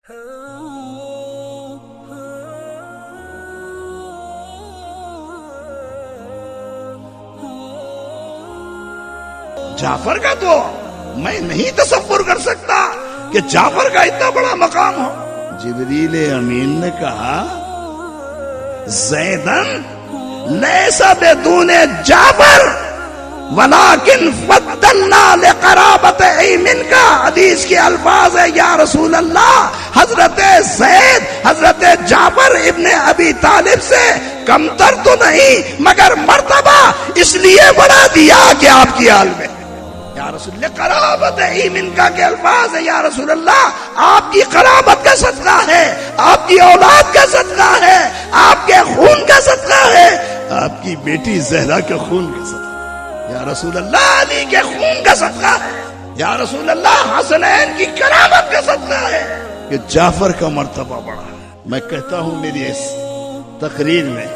جعفر کا تو میں نہیں تصور کر سکتا کہ جعفر کا اتنا بڑا مقام ہو۔ جبریل امین نے کہا زیدن لیس بدون جعفر ولیکن فضلنا لقرابت ایمن کا حدیث کے الفاظ ہے یا رسول اللہ حضرت زید حضرت جعفر ابن ابی طالب سے کمتر تو نہیں مگر مرتبہ اس لیے بڑھا دیا کہ آپ کی حال میں یا رسول اللہ قرابت ایمن کا کے الفاظ ہے یا رسول اللہ آپ کی قرابت کا صدقہ ہے، آپ کی اولاد کا صدقہ ہے، آپ کے خون کا صدقہ ہے، آپ کی بیٹی زہرا کے خون کا صدقہ یا رسول اللہ علی کے خون کا صدقہ ہے، یا رسول اللہ حسنین کی کرامت کا صدقہ ہے کہ جعفر کا مرتبہ بڑا ہے۔ میں کہتا ہوں میری اس تقریر میں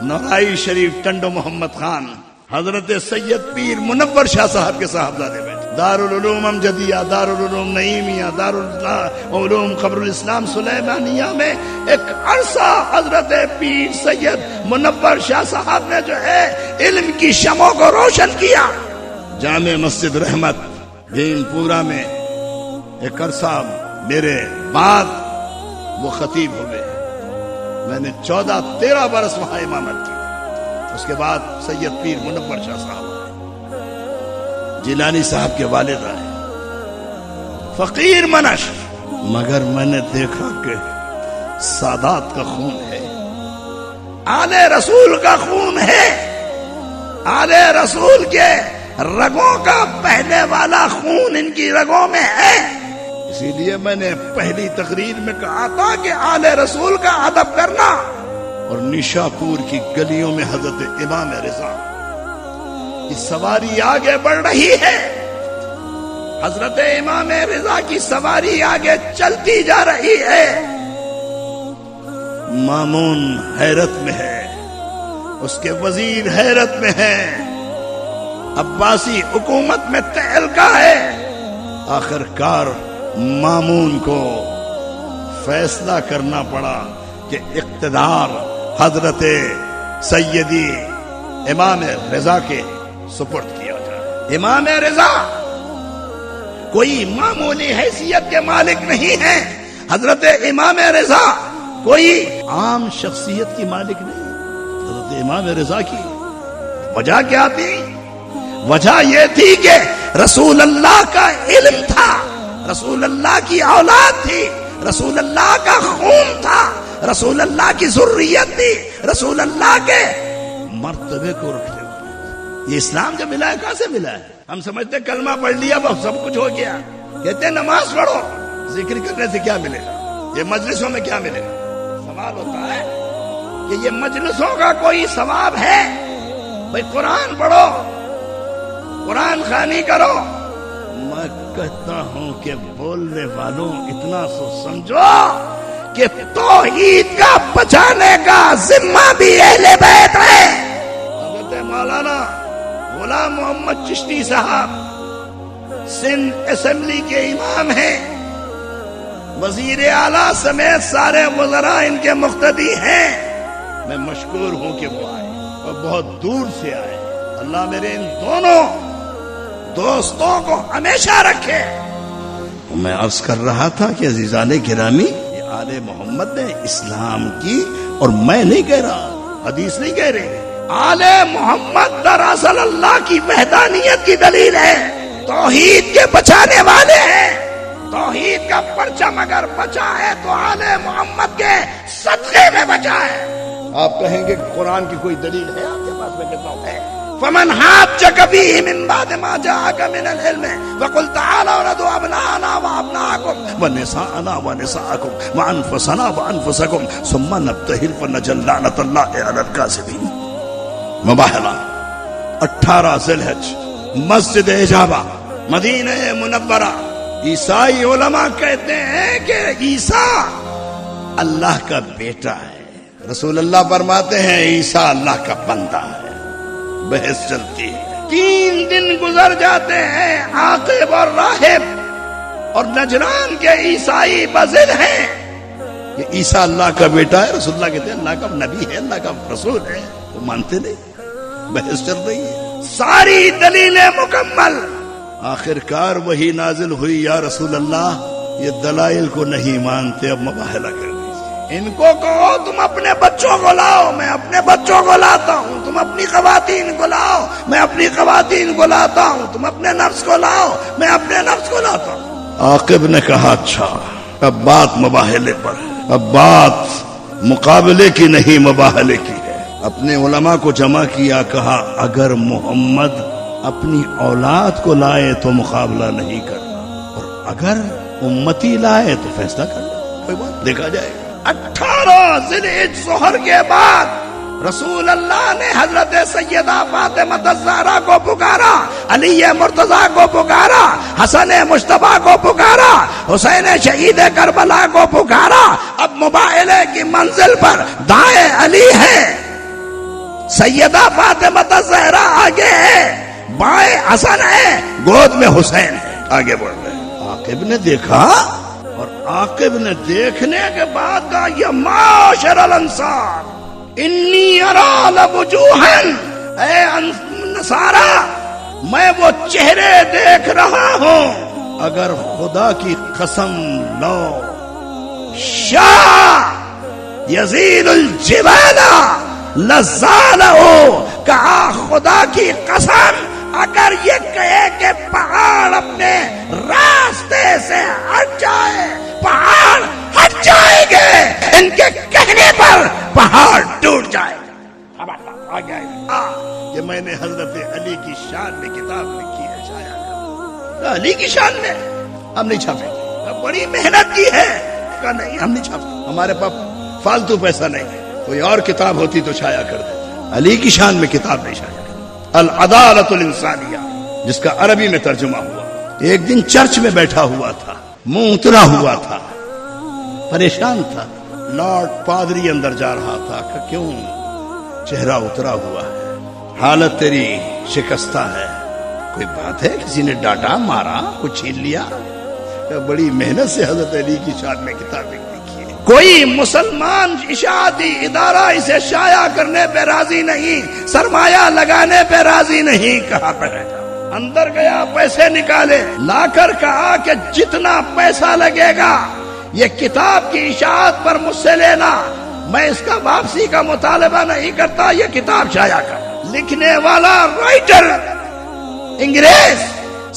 نورائی شریف ٹنڈو محمد خان حضرت سید پیر منور شاہ صاحب کے صاحبزادے بیٹھے، دارالعلوم امجدیہ، دارالعلوم نعیمیہ، دارالعلوم قبر الاسلام سلیمانیہ میں ایک عرصہ حضرت پیر سید منور شاہ صاحب نے جو ہے علم کی شمعوں کو روشن کیا۔ جامع مسجد رحمت دین پورا میں ایک عرصہ میرے بعد وہ خطیب ہوئے، میں نے 14-13 برس وہاں امامت کی۔ اس کے بعد سید پیر منور شاہ صاحب جیلانی صاحب کے والد آئے، فقیر منش، مگر میں نے دیکھا کہ سادات کا خون ہے، آل رسول کا خون ہے، آل رسول کے رگوں کا بہنے والا خون ان کی رگوں میں ہے۔ اسی لیے میں نے پہلی تقریر میں کہا تھا کہ آل رسول کا ادب کرنا، اور نشاپور کی گلیوں میں حضرت امام رضا کی سواری آگے بڑھ رہی ہے، حضرت امام رضا کی سواری آگے چلتی جا رہی ہے، مامون حیرت میں ہے، اس کے وزیر حیرت میں ہے، عباسی حکومت میں تہلکہ ہے۔ آخر کار مامون کو فیصلہ کرنا پڑا کہ اقتدار حضرت سیدی امام رضا کے سپرد کیا جائے۔ امام رضا کوئی معمولی حیثیت کے مالک نہیں ہیں، حضرت امام رضا کوئی عام شخصیت کی مالک نہیں۔ حضرت امام رضا کی وجہ کیا تھی؟ وجہ یہ تھی کہ رسول اللہ کا علم تھا، رسول اللہ کی اولاد تھی، رسول اللہ کا خون تھا، رسول اللہ کی ذریت تھی، رسول اللہ کے مرتبے کو رکھتے ہوئے۔ یہ اسلام جو ملا ہے کہاں سے ملا ہے؟ ہم سمجھتے کلمہ پڑھ لیا بس سب کچھ ہو گیا، کہتے نماز پڑھو، ذکر کرنے سے کیا ملے گا، یہ مجلسوں میں کیا ملے گا؟ سوال ہوتا ہے کہ یہ مجلسوں کا کوئی ثواب ہے؟ بھئی قرآن پڑھو، قرآن خوانی کرو۔ میں کہتا ہوں کہ بولنے والوں اتنا سو سمجھو کہ توحید کا بچانے کا ذمہ بھی اہل بیت ہے۔ حضرت مولانا غلام محمد چشتی صاحب سندھ اسمبلی کے امام ہیں، وزیر اعلیٰ سمیت سارے وزراء ان کے مقتدی ہیں۔ میں مشکور ہوں کہ وہ آئے اور بہت دور سے آئے۔ اللہ میرے ان دونوں دوستوں کو ہمیشہ رکھے۔ میں عرض کر رہا تھا کہ عزیزان گرامی، یہ آل محمد نے اسلام کی، اور میں نہیں کہہ رہا، حدیث نہیں کہہ رہے، آل محمد دراصل اللہ کی وحدانیت کی دلیل ہے، توحید کے بچانے والے ہیں۔ توحید کا پرچم اگر بچا ہے تو آل محمد کے صدقے میں بچا ہے۔ آپ کہیں گے قرآن کی کوئی دلیل ہے آپ کے پاس؟ میں کہتا ہوں ہے۔ فمن حاجك فيه من بعد ما جاءك من العلم فقل تعالوا ندعو أبناءنا وأبناءكم ونساءنا ونساءكم وأنفسنا وأنفسكم ثم نبتهل فنجعل لعنة الله على الكاذبين۔ مباحثہ 18 ذی الحج، مسجد اجابہ، مدینہ منورہ۔ عیسائی علماء کہتے ہیں کہ عیسیٰ اللہ کا بیٹا ہے، رسول اللہ فرماتے ہیں عیسیٰ اللہ کا بندہ ہے۔ بحث چلتی ہے، 3 دن گزر جاتے ہیں، عاقب اور راہب اور نجران کے عیسائی بزد ہیں، کہ عیسیٰ اللہ کا بیٹا ہے، رسول اللہ کہتے ہیں اللہ کا نبی ہے، اللہ کا رسول ہے، وہ مانتے نہیں، بحث چل رہی ہے، ساری دلیلیں مکمل، آخرکار وہی نازل ہوئی، یا رسول اللہ یہ دلائل کو نہیں مانتے، اب مباہلہ کر دیجیے، ان کو کہو تم اپنے بچوں کو لاؤ، میں اپنے بچوں کو لاتا ہوں، تم اپنی خواتین کو لاؤ، میں اپنی خواتین کو لاتا ہوں، تم اپنے نفس کو لاؤ، میں اپنے نفس کو لاتا ہوں۔ عاقب نے کہا اچھا اب بات مباہلے پر ہے، اب بات مقابلے کی نہیں مباہلے کی ہے۔ اپنے علماء کو جمع کیا، کہا اگر محمد اپنی اولاد کو لائے تو مقابلہ نہیں کرنا، اور اگر امتی لائے تو فیصلہ کرنا، کوئی بات دیکھا جائے گا۔ 18 ذی الحجہ ظہر کے بعد رسول اللہ نے حضرت سیدہ فاطمہ الزہرا کو پکارا، علی مرتضیٰ کو پکارا، حسن مجتبیٰ کو پکارا، حسین شہید کربلا کو پکارا۔ اب مباہلے کی منزل پر دائیں علی ہے، سیدہ فاطمہ الزہرا آگے ہے، بائیں حسن ہے، گود میں حسین ہے، آگے بڑھ رہے ہیں۔ عاقب نے دیکھا، اور عاقب نے دیکھنے کے بعد کہا یا معاشر الانصار انی ارا لوجوہن، اے نصارا میں وہ چہرے دیکھ رہا ہوں، اگر خدا کی قسم لو شاہ یزید الجبال لزالہ، کہا خدا کی قسم اگر یہ کہے کہ پہاڑ اپنے راستے سے ہٹ جائے، پہاڑ ہٹ جائیں گے، ان کے کہنے پر پہاڑ ٹوٹ جائے گا۔ یہ میں نے حضرت علی کی شان میں کتاب لکھی ہے، شاید علی کی شان میں ہم نہیں چھاپیں گے، بڑی محنت کی ہے، کہا نہیں ہم نہیں چھاپیں، ہمارے پاس فالتو پیسہ نہیں ہے، کوئی اور کتاب ہوتی تو شائع کر دیتے، علی کی شان میں کتاب نہیں شائع۔ العدالت الانسانیہ، جس کا عربی میں ترجمہ ہوا۔ ایک دن چرچ میں بیٹھا ہوا تھا، منہ اترا ہوا تھا، پریشان تھا، لارڈ پادری اندر جا رہا تھا کہ کیوں چہرہ اترا ہوا ہے، حالت تیری شکستہ ہے، کوئی بات ہے، کسی نے ڈانٹا مارا، کچھ چھین لیا؟ بڑی محنت سے حضرت علی کی شان میں کتاب لکھی ہے، کوئی مسلمان اشاعتی ادارہ اسے شائع کرنے پہ راضی نہیں، سرمایہ لگانے پہ راضی نہیں، کہا پڑے گا۔ اندر گیا، پیسے نکالے، لا کر کہا کہ جتنا پیسہ لگے گا یہ کتاب کی اشاعت پر مجھ سے لینا، میں اس کا واپسی کا مطالبہ نہیں کرتا، یہ کتاب شائع کر۔ لکھنے والا رائٹر انگریز،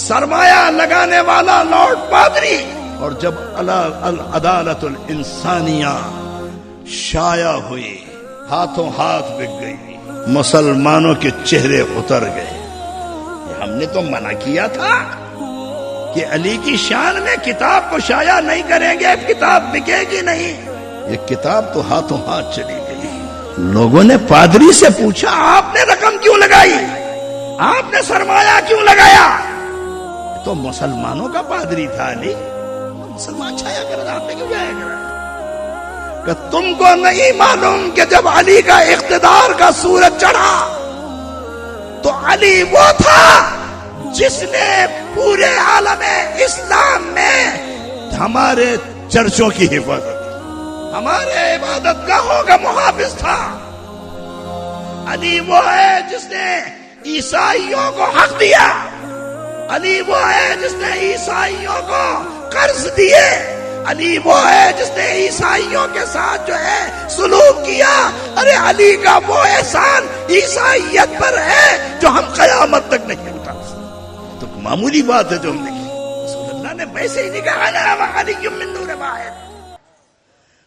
سرمایہ لگانے والا لارڈ پادری، اور جب العدالت الانسانیہ شائع ہوئی، ہاتھوں ہاتھ بک گئی، مسلمانوں کے چہرے اتر گئے۔ ہم نے تو منع کیا تھا کہ علی کی شان میں کتاب کو شائع نہیں کریں گے، کتاب بکے گی نہیں، یہ کتاب تو ہاتھوں ہاتھ چلی گئی۔ لوگوں نے پادری سے پوچھا آپ نے رقم کیوں لگائی، آپ نے سرمایہ کیوں لگایا؟ تو مسلمانوں کا پادری تھا علی، مسلمان چھایا کر رہا، آپ نے کیوں جایا کرا؟ کہ تم کو نہیں معلوم کہ جب علی کا اقتدار کا سورج چڑھا تو علی وہ تھا جس نے پورے عالم اسلام میں ہمارے چرچوں کی حفاظت، ہمارے عبادت گاہوں کا محافظ تھا۔ علی وہ ہے جس نے عیسائیوں کو حق دیا، علی وہ ہے جس نے عیسائیوں کو قرض دیے، علی وہ ہے جس نے عیسائیوں کے ساتھ جو ہے سلوک کیا۔ ارے علی کا وہ احسان عیسائیت پر ہے جو ہم قیامت تک نہیں اتار سکتے، تو معمولی بات ہے جو ہم نے کی۔ رسول اللہ نے ویسے ہی نہیں کہا نا علی من نور واحد،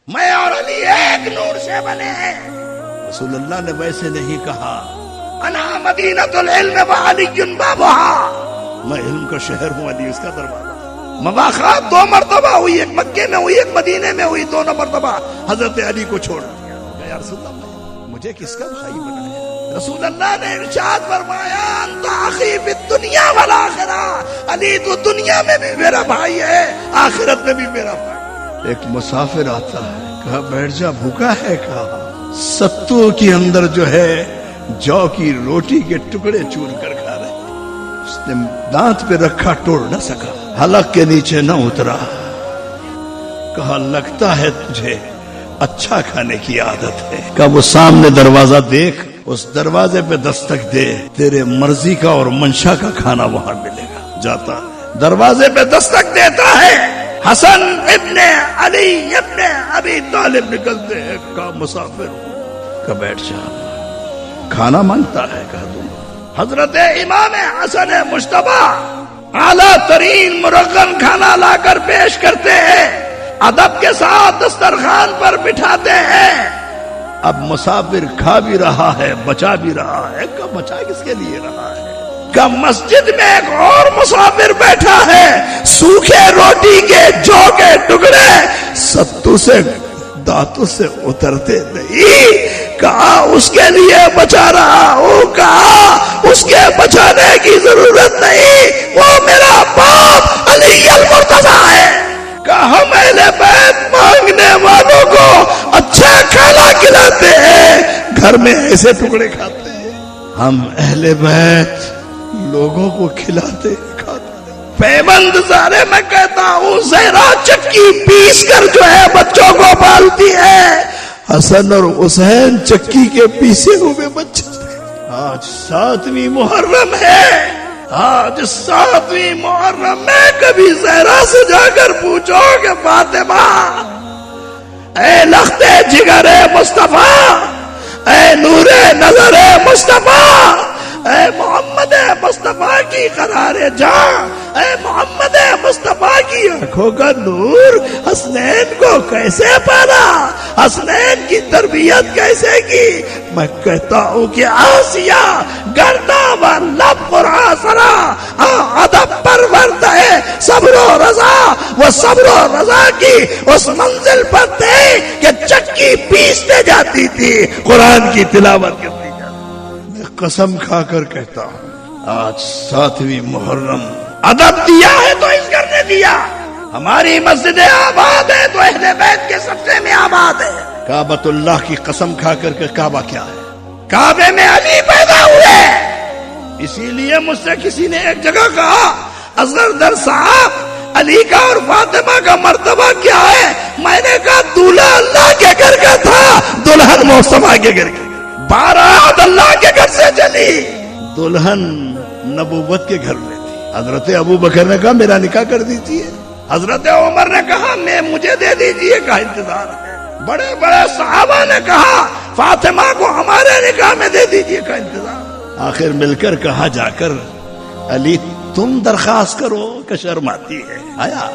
میں اور علی ایک نور سے بنے ہیں، رسول اللہ نے ویسے نہیں کہا انا مدینۃ العلم وعلی بابھا، میں علم کا شہر ہوں، علی اس کا دروازہ۔ مواخات 2 مرتبہ ہوئی، ایک مکے میں ہوئی، ایک مدینے میں ہوئی، دونوں مرتبہ حضرت علی کو چھوڑ دیا۔ یا رسول اللہ مجھے کس کا بھائی بنایا؟ رسول اللہ نے ارشاد فرمایا انت اخی فی الدنیا والآخرہ، علی تو دنیا میں بھی میرا بھائی ہے، آخرت میں بھی میرا بھائی۔ ایک مسافر آتا ہے، کہا بیٹھ جا، بھوکا ہے؟ کہا ستو کے اندر جو ہے جو کی روٹی کے ٹکڑے چور کر کھا رہے، اس نے دانت پہ رکھا، توڑ نہ سکا، حلق کے نیچے نہ اترا، کہا لگتا ہے تجھے اچھا کھانے کی عادت ہے. کہ وہ سامنے دروازہ دیکھ, اس دروازے پہ دستک دے, تیرے مرضی کا اور منشا کا کھانا وہاں ملے گا. جاتا دروازے پہ دستک دیتا ہے, حسن ابن علی ابن ابی طالب نکلتے ہیں, کا مسافر کا بیٹھ جا, کھانا مانگتا ہے, کہا دوں. حضرت امام حسن مجتبیٰ اعلیٰ ترین مرغن کھانا لا کر پیش کرتے ہیں, ادب کے ساتھ دسترخوان پر بٹھاتے ہیں. اب مسافر کھا بھی رہا ہے, بچا بھی رہا ہے. کہ بچا کس کے لیے رہا ہے؟ کہ مسجد میں ایک اور مسافر بیٹھا ہے, سوکھے روٹی کے جو کے ٹکڑے ستو سے دانتوں سے اترتے نہیں. کہا اس کے لیے بچا رہا ہوں, کہا اس کے بچانے کی ضرورت نہیں, وہ میرا باپ علی المرتضیٰ ہے. کہا ہم اہل بیت مانگنے والوں کو اچھا کھانا کھلاتے ہیں, گھر میں ایسے ٹکڑے کھاتے ہیں. ہم اہل بیت لوگوں کو کھلاتے کھاتے. پیمند زارے میں کہتا ہوں, زہرا چکی پیس کر جو ہے بچوں کو پالتی ہے, حسن اور حسین چکی کے پیسے ہوئے بچے. آج 7ویں محرم ہے, آج 7ویں محرم میں کبھی زہرا سے جا کر پوچھو کہ فاطمہ اے لخت جگر مصطفیٰ, اے نور نظر مصطفیٰ, اے محمد مصطفیٰ کی قرار جاں, اے محمد مصطفیٰ کی آنکھوں کا نور, حسنین کو کیسے پالا, حسنین کی تربیت کیسے کی. میں کہتا ہوں کہ آسیہ گردا و لب قرآسرا ادب پرورد ہے, صبر و رضا, وہ صبر و رضا کی اس منزل پر تھے کہ چکی پیستے جاتی تھی, قرآن کی تلاوت کرتی. قسم کھا کر کہتا ہوں, آج 7ویں محرم ادب دیا ہے تو اس گھر نے دیا. ہماری مسجد آباد ہے تو اہل بیت کے صدقے میں آباد ہے. کعبۃ اللہ کی قسم کھا کر کہ کعبہ کیا ہے, کعبے میں علی پیدا ہوئے. اسی لیے مجھ سے کسی نے ایک جگہ کہا, اصغر در صاحب علی کا اور فاطمہ کا مرتبہ کیا ہے؟ میں نے کہا دولہا اللہ کے گھر کا تھا, دلہن مصطفیٰ کے گھر کی. بارات اللہ کے گھر سے چلی, دلہن نبوت کے گھر میں تھی. حضرت ابو بکر نے کہا میرا نکاح کر دیجیے, حضرت عمر نے کہا میں مجھے دے دیجیے, کا انتظار ہے. بڑے بڑے صحابہ نے کہا فاطمہ کو ہمارے نکاح میں دے دیجیے, کا انتظار. آخر مل کر کہا جا کر علی تم درخواست کرو, کہ شرم آتی ہے. آیا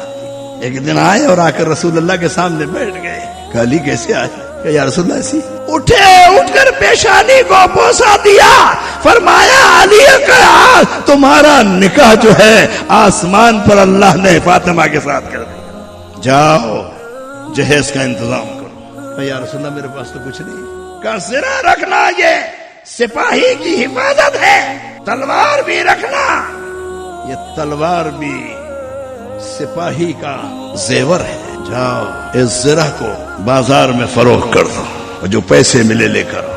ایک دن آئے اور آ کر رسول اللہ کے سامنے بیٹھ گئے. کہ علی کیسے آئے؟ کہ یا رسول اللہ ایسی. اٹھے, اٹھ کر پیشانی کو بوسا دیا, فرمایا علی کا تمہارا نکاح جو ہے آسمان پر اللہ نے فاطمہ کے ساتھ کر دیا, جاؤ جہیز کا انتظام کرو. کہ یا رسول اللہ میرے پاس تو کچھ نہیں. کا زرہ رکھنا یہ سپاہی کی حفاظت ہے, تلوار بھی رکھنا, یہ تلوار بھی سپاہی کا زیور ہے. جاؤ اس زرہ کو بازار میں فروخت کر دو, اور جو پیسے ملے لے کر.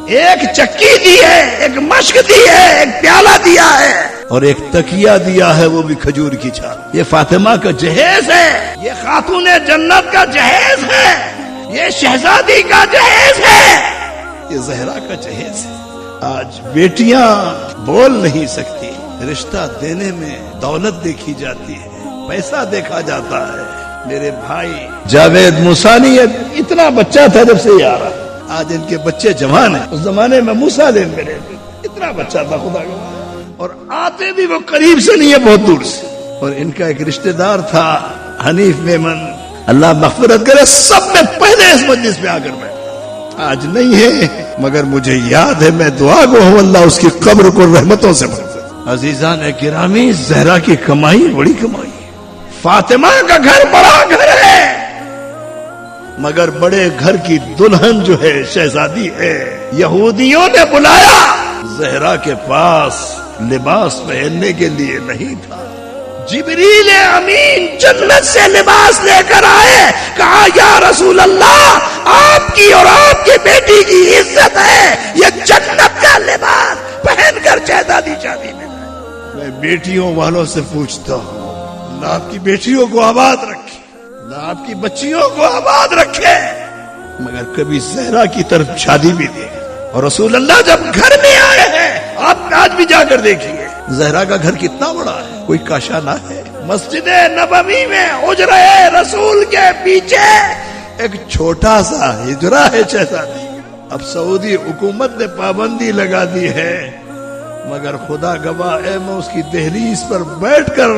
ایک چکی دی ہے, ایک مشک دی ہے, ایک پیالہ دیا ہے, اور ایک تکیہ دیا ہے, وہ بھی کھجور کی چھال. یہ فاطمہ کا جہیز ہے, یہ خاتون جنت کا جہیز ہے, یہ شہزادی کا جہیز ہے, یہ زہرا کا جہیز ہے. آج بیٹیاں بول نہیں سکتی, رشتہ دینے میں دولت دیکھی جاتی ہے, پیسہ دیکھا جاتا ہے. میرے بھائی جاوید موسانی اتنا بچہ تھا جب سے یہ آ رہا, آج ان کے بچے جوان ہیں. اس زمانے میں موسیٰ علیہ السلام اتنا بچہ تھا, خدا کا, اور آتے بھی وہ قریب سے نہیں ہے, بہت دور سے. اور ان کا ایک رشتہ دار تھا حنیف میمن, اللہ مغفرت کرے, سب میں پہلے اس مجلس میں آ کر بیٹھا. آج نہیں ہے مگر مجھے یاد ہے, میں دعا گو ہوں اللہ اس کی قبر کو رحمتوں سے بھر دے. عزیزان گرامی, زہرا کی کمائی بڑی کمائی. فاطمہ کا گھر بڑا گھر ہے, مگر بڑے گھر کی دلہن جو ہے شہزادی ہے. یہودیوں نے بلایا, زہرا کے پاس لباس پہننے کے لیے نہیں تھا. جبریل امین جنت سے لباس لے کر آئے, کہا یا رسول اللہ آپ کی اور آپ کی بیٹی کی عزت ہے, یہ جنت کا لباس پہن کر شہزادی شادی میں. میں بیٹیوں والوں سے پوچھتا ہوں, اللہ آپ کی بیٹیوں کو آباد رکھے, اللہ آپ کی بچیوں کو آباد رکھے. مگر کبھی زہرا کی طرف شادی بھی دی. اور رسول اللہ جب گھر میں آئے ہیں، آپ آج بھی جا کر دیکھیے زہرا کا گھر کتنا بڑا ہے، کوئی کاشانہ ہے. مسجد نبوی میں حجرہ رسول کے پیچھے ایک چھوٹا سا حجرہ ہے شہزادی. اب سعودی حکومت نے پابندی لگا دی ہے، مگر خدا گواہ ہے میں اس کی دہلیز پر بیٹھ کر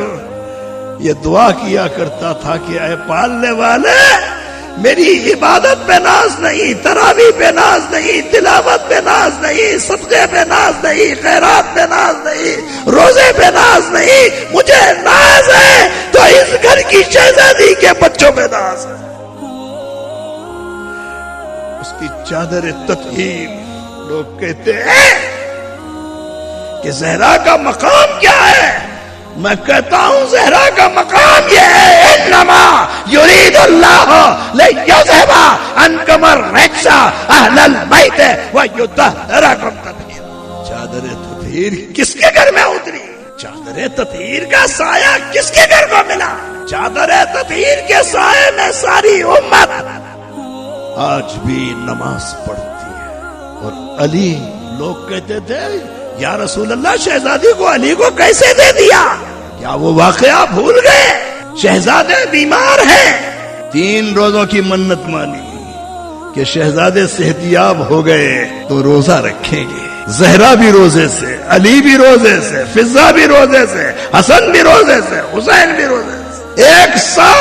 یہ دعا کیا کرتا تھا کہ اے پالنے والے، میری عبادت پہ ناز نہیں، تراویح پہ ناز نہیں، تلاوت پہ ناز نہیں، صدقے پہ ناز نہیں، خیرات پہ ناز نہیں، روزے پہ ناز نہیں، مجھے ناز ہے تو اس گھر کی شہزادی کے بچوں پہ ناز ہے. اس کی چادر تطہیر، لوگ کہتے ہیں کہ زہرا کا مقام کیا ہے؟ میں کہتا ہوں زہرا کا مقام یہ ہے، انما یرید اللہ لیذھب عنکم الرجس اہل البیت ویطہرکم تطہیرا. چادر تطہیر کس کے گھر میں اتری؟ چادر تطہیر کا سایہ کس کے گھر کو ملا؟ چادر تطہیر کے سائے میں ساری امت آج بھی نماز پڑھتی ہے. اور علی، لوگ کہتے تھے یا رسول اللہ شہزادی کو علی کو کیسے دے دیا؟ کیا وہ واقعہ بھول گئے؟ شہزادے بیمار ہیں، 3 روزوں کی منت مانی کہ شہزادے صحتیاب ہو گئے تو روزہ رکھیں گے. زہرا بھی روزے سے، علی بھی روزے سے، فضہ بھی روزے سے، حسن بھی روزے سے، حسین بھی روزے سے. ایک سا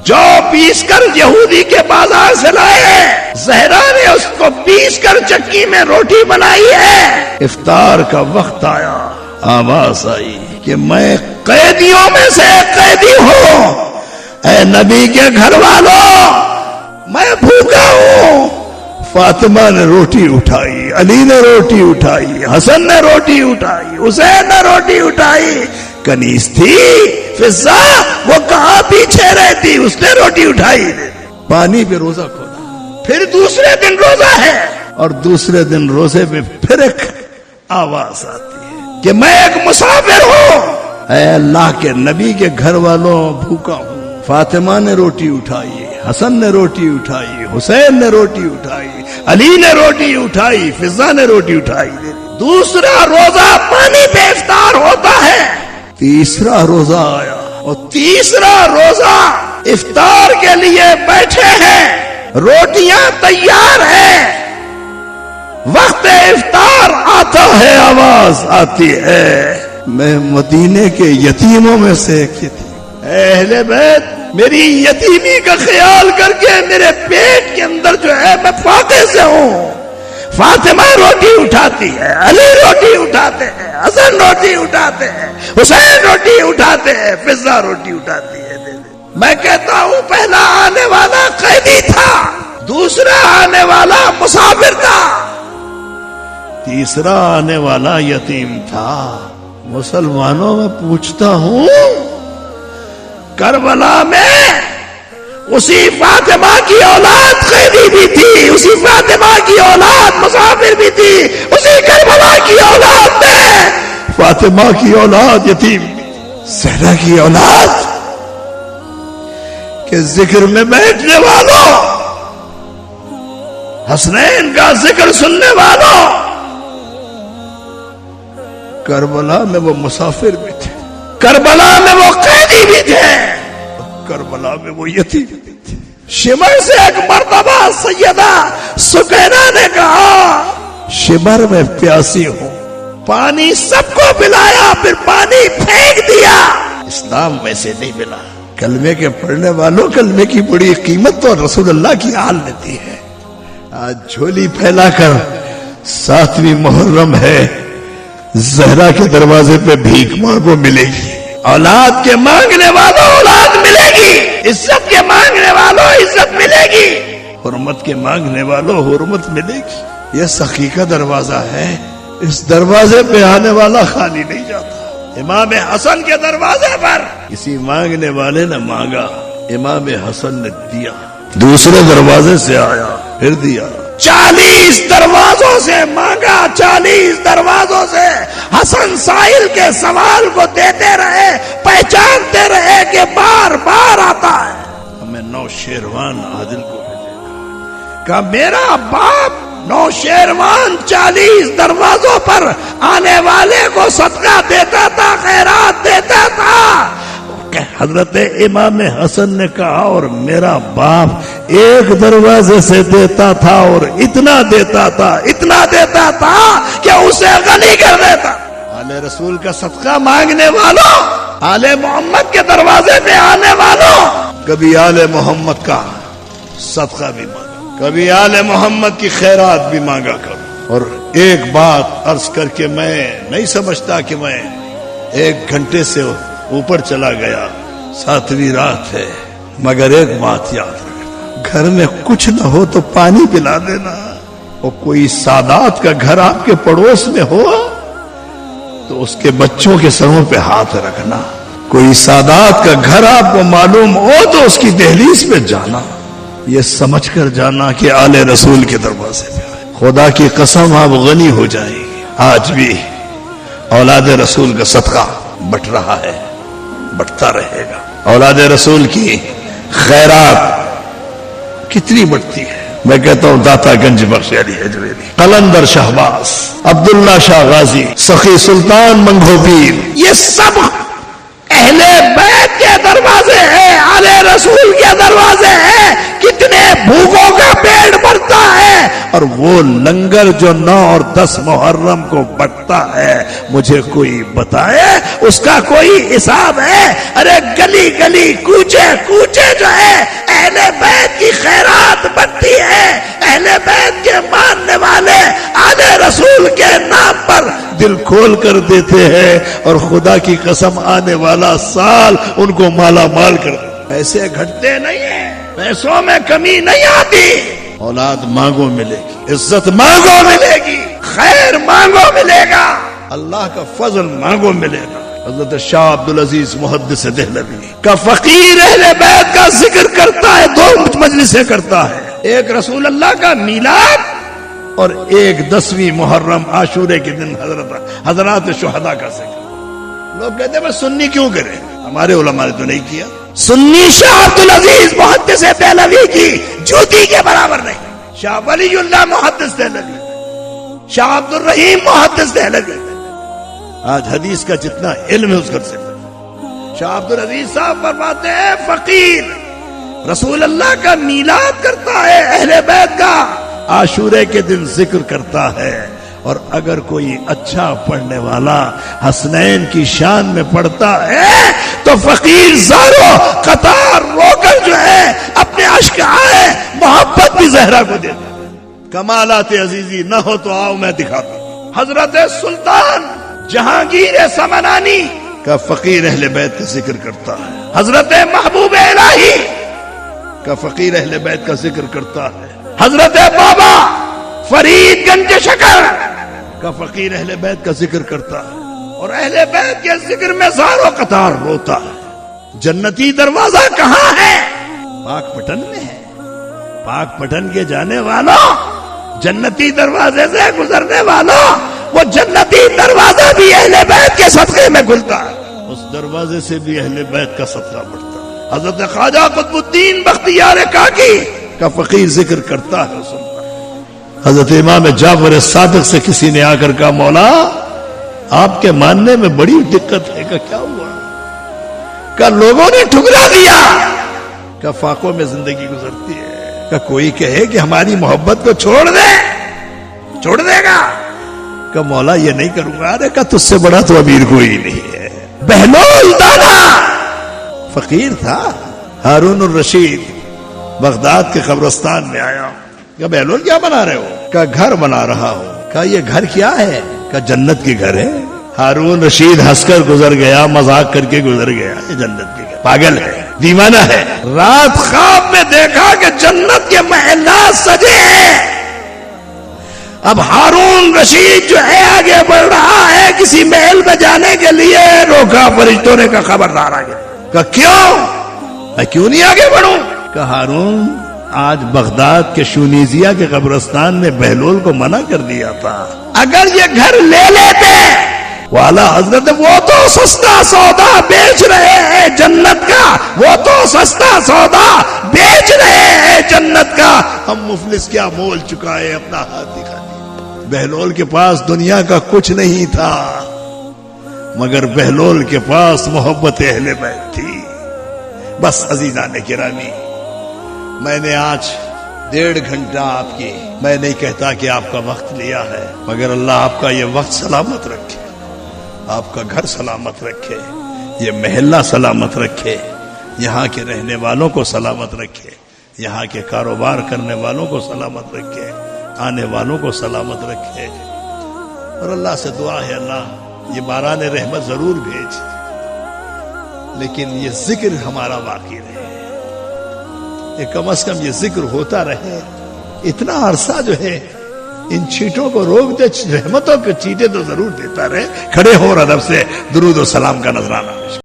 جو پیس کر یہودی کے بازار سے لائے، زہرا نے اس کو پیس کر چکی میں روٹی بنائی ہے. افطار کا وقت آیا، آواز آئی کہ میں قیدیوں میں سے ایک قیدی ہوں. اے نبی کے گھر والوں، میں بھوکا ہوں. فاطمہ نے روٹی اٹھائی، علی نے روٹی اٹھائی، حسن نے روٹی اٹھائی، حسین نے روٹی اٹھائی. کنیز تھی فضہ، وہ کہاں پیچھے رہتی، اس نے روٹی اٹھائی. پانی پہ روزہ کھولا. پھر دوسرے دن روزہ ہے، اور دوسرے دن روزے میں پھر ایک آواز آتی ہے کہ میں ایک مسافر ہوں. اے اللہ کے نبی کے گھر والوں، بھوکا ہوں. فاطمہ نے روٹی اٹھائی، حسن نے روٹی اٹھائی، حسین نے روٹی اٹھائی، علی نے روٹی اٹھائی، فضہ نے روٹی اٹھائی. دوسرا روزہ پانی پہ افطار ہوتا ہے. تیسرا روزہ آیا، اور تیسرا روزہ افطار کے لیے بیٹھے ہیں، روٹیاں تیار ہیں. وقت افطار آتا ہے، آواز آتی ہے میں مدینے کے یتیموں میں سے ایک یتیم. اہل بیت، میری یتیمی کا خیال کر کے میرے پیٹ کے اندر جو ہے میں فاقے سے ہوں. فاطمہ روٹی اٹھاتی ہے، علی روٹی اٹھاتے ہیں، حسن روٹی اٹھاتے ہیں، حسین روٹی اٹھاتے ہیں، فضہ روٹی اٹھاتی ہے. میں کہتا ہوں پہلا آنے والا قیدی تھا، دوسرا آنے والا مسافر تھا، تیسرا آنے والا یتیم تھا. مسلمانوں میں پوچھتا ہوں، کربلا میں اسی فاطمہ کی اولاد قیدی بھی تھی، اسی فاطمہ کی اولاد مسافر بھی تھی، اسی کربلا کی اولاد میں فاطمہ کی اولاد یتیم، زہرا کی اولاد کے ذکر میں بیٹھنے والوں، حسنین کا ذکر سننے والوں. کربلا میں وہ مسافر بھی تھے، کربلا میں وہ قیدی بھی تھے، کربلا میں وہ یتیم بھی تھے. شمر سے ایک مرتبہ سیدہ سکینہ نے کہا شمر میں پیاسی ہوں. پانی سب کو پلایا، پھر پانی پھینک دیا. اسلام ویسے نہیں ملا. کلمے کے پڑھنے والوں، کلمے کی بڑی قیمت تو رسول اللہ کی آل لیتی ہے. آج جھولی پھیلا کر 7ویں محرم ہے، زہرا کے دروازے پہ بھیک مانگو ملے گی. اولاد کے مانگنے والوں اولاد ملے گی، عزت کے مانگنے والوں عزت ملے گی، حرمت کے مانگنے والوں حرمت ملے گی. یہ سخی کا دروازہ ہے، اس دروازے پہ آنے والا خالی نہیں جاتا. امام حسن کے دروازے پر کسی مانگنے والے نے مانگا، امام حسن نے دیا. دوسرے دروازے سے آیا، پھر دیا. 40 دروازوں سے مانگا، 40 دروازوں سے. حسن سائل کے سوال کو دیتے رہے، پہچانتے رہے کہ بار بار آتا ہے. ہمیں نوشیروان عادل کو بھیجے گا. کہ میرا باپ نوشیروان 40 دروازوں پر آنے والے کو صدقہ دیتا تھا، خیرات دیتا تھا. حضرت امام حسن نے کہا اور میرا باپ ایک دروازے سے دیتا تھا اور اتنا دیتا تھا کہ اسے غنی کر دیتا. آل رسول کا صدقہ مانگنے والوں، آل محمد کے دروازے پہ آنے والوں، کبھی آل محمد کا صدقہ بھی مانگا، کبھی آل محمد کی خیرات بھی مانگا کرو. اور ایک بات عرض کر کے میں نہیں سمجھتا کہ میں 1 گھنٹے سے اوپر چلا گیا، 7ویں رات ہے، مگر ایک بات یاد رکھنا، گھر میں کچھ نہ ہو تو پانی پلا دینا. اور کوئی سادات کا گھر آپ کے پڑوس میں ہو تو اس کے بچوں کے سروں پہ ہاتھ رکھنا. کوئی سادات کا گھر آپ کو معلوم ہو تو اس کی دہلیز پہ جانا، یہ سمجھ کر جانا کہ آل رسول کے دروازے پہ آئے. خدا کی قسم آپ غنی ہو جائیں گے. آج بھی اولاد رسول کا صدقہ بٹ رہا ہے، بٹتا رہے گا. اولاد رسول کی خیرات کتنی بڑھتی ہے. میں کہتا ہوں داتا گنج بخش علی حجویری، قلندر شہباز، عبداللہ شاہ غازی، سخی سلطان منگھو پیر، یہ سب اہل بیت کے دروازے ہیں، آل رسول کے دروازے ہیں. کتنے بھوکوں کا پیٹ بھرتا ہے، اور وہ لنگر جو 9 اور 10 محرم کو بٹتا ہے، مجھے کوئی بتائے اس کا کوئی حساب ہے؟ ارے گلی گلی کوچے کوچے جو ہے اہل بیت کی خیرات بٹتی ہے. اہل بیت کے ماننے والے آل رسول کے نام پر دل کھول کر دیتے ہیں، اور خدا کی قسم آنے والا سال ان کو مالا مال کر دیتے. پیسے گھٹتے نہیں ہیں، پیسوں میں کمی نہیں آتی. اولاد مانگو ملے گی، عزت مانگو ملے گی، خیر مانگو ملے گا، اللہ کا فضل مانگو ملے گا. حضرت شاہ عبدالعزیز محدث دہلوی کا فقیر اہل بیت کا ذکر کرتا ہے، 2 مجلسیں کرتا ہے. ایک رسول اللہ کا میلاد اور ایک 10ویں محرم عاشورے کے دن حضرات شہداء کا ذکر. لوگ کہتے ہیں میں سنی کیوں کریں؟ ہمارے علماء نے تو نہیں کیا. سنی شاہ عبدالعزیز محدث دہلوی کی جوتی کے برابر نہیں. شاہ ولی اللہ محدث دہلوی، شاہ عبد الرحیم محدث دہلوی. آج حدیث کا جتنا علم ہے اس گھر سے. شاہ عبدالعزیز صاحب فرماتے ہیں فقیر رسول اللہ کا میلاد کرتا ہے، اہل بیت کا عاشورے کے دن ذکر کرتا ہے، اور اگر کوئی اچھا پڑھنے والا حسنین کی شان میں پڑھتا ہے تو فقیر زارو قطار رو کر جو ہے اپنے اشک آئے محبت بھی زہرا کو دیتا. کمالات عزیزی نہ ہو تو آؤ میں دکھاتا ہوں. حضرت سلطان جہانگیر سمنانی کا فقیر اہل بیت کا ذکر کرتا ہے. حضرت محبوب الہی کا فقیر اہل بیت کا ذکر کرتا ہے. حضرت بابا فرید گنج شکر کا فقیر اہل بیت کا ذکر کرتا ہے، اور اہل بیت کے ذکر میں زارو قطار روتا ہے. جنتی دروازہ کہاں ہے؟ پاک پٹن میں ہے. پاک پٹن کے جانے والوں، جنتی دروازے سے گزرنے والوں، وہ جنتی دروازہ بھی اہل بیت کے صدقے میں کھلتا ہے. اس دروازے سے بھی اہل بیت کا صدقہ بڑھتا ہے. حضرت خواجہ قطب الدین بختیار کاکی کا فقیر ذکر کرتا ہے. حضرت امام جعفر صادق سے کسی نے آ کر کہا مولا آپ کے ماننے میں بڑی دقت ہے. کہ کیا ہوا؟ کہ لوگوں نے ٹھکرا دیا. کہ فاقوں میں زندگی گزرتی ہے. کہ کوئی کہے کہ ہماری محبت کو چھوڑ دے گا. کہ مولا یہ نہیں کروں گا. ارے کہ تجھ سے بڑا تو امیر کوئی نہیں ہے. بہلول دانا فقیر تھا. ہارون الرشید بغداد کے قبرستان میں آیا. کہ بہلول کیا بنا رہے ہو؟ کہ گھر بنا رہا ہوں. کہ یہ گھر کیا ہے؟ کہ جنت کے گھر ہے. ہارون رشید ہنس کر گزر گیا، مذاق کر کے گزر گیا. یہ جنت کے گھر، پاگل ہے، دیوانہ ہے. رات خواب میں دیکھا کہ جنت کے محلات سجے ہیں. اب ہارون رشید جو ہے آگے بڑھ رہا ہے کسی محل میں جانے کے لیے. روکا فرشتوں نے. کا خبردار آگے. کہ کیوں؟ میں کیوں نہیں آگے بڑھوں؟ کہ ہارون آج بغداد کے شونیزیا کے قبرستان میں بہلول کو منع کر دیا تھا. اگر یہ گھر لے لیتے والا حضرت وہ تو سستا سودا بیچ رہے ہیں جنت کا، وہ تو سستا سودا بیچ رہے ہیں جنت کا، ہم مفلس کیا مول چکائے اپنا ہاتھ دکھا دیا۔ بہلول کے پاس دنیا کا کچھ نہیں تھا، مگر بہلول کے پاس محبت اہل بیت تھی۔ بس عزیزان گرامی، میں نے آج 1.5 گھنٹہ آپ کی، میں نہیں کہتا کہ آپ کا وقت لیا ہے، مگر اللہ آپ کا یہ وقت سلامت رکھے، آپ کا گھر سلامت رکھے، یہ محلہ سلامت رکھے، یہاں کے رہنے والوں کو سلامت رکھے، یہاں کے کاروبار کرنے والوں کو سلامت رکھے، آنے والوں کو سلامت رکھے۔ اور اللہ سے دعا ہے اللہ یہ باران رحمت ضرور بھیج، لیکن یہ ذکر ہمارا باقی رہے، یہ کم از کم یہ ذکر ہوتا رہے، اتنا عرصہ جو ہے ان چیٹوں کو روک دے، رحمتوں کے چیٹیں تو ضرور دیتا رہے۔ کھڑے ہو اور ادب سے درود و سلام کا نذرانہ۔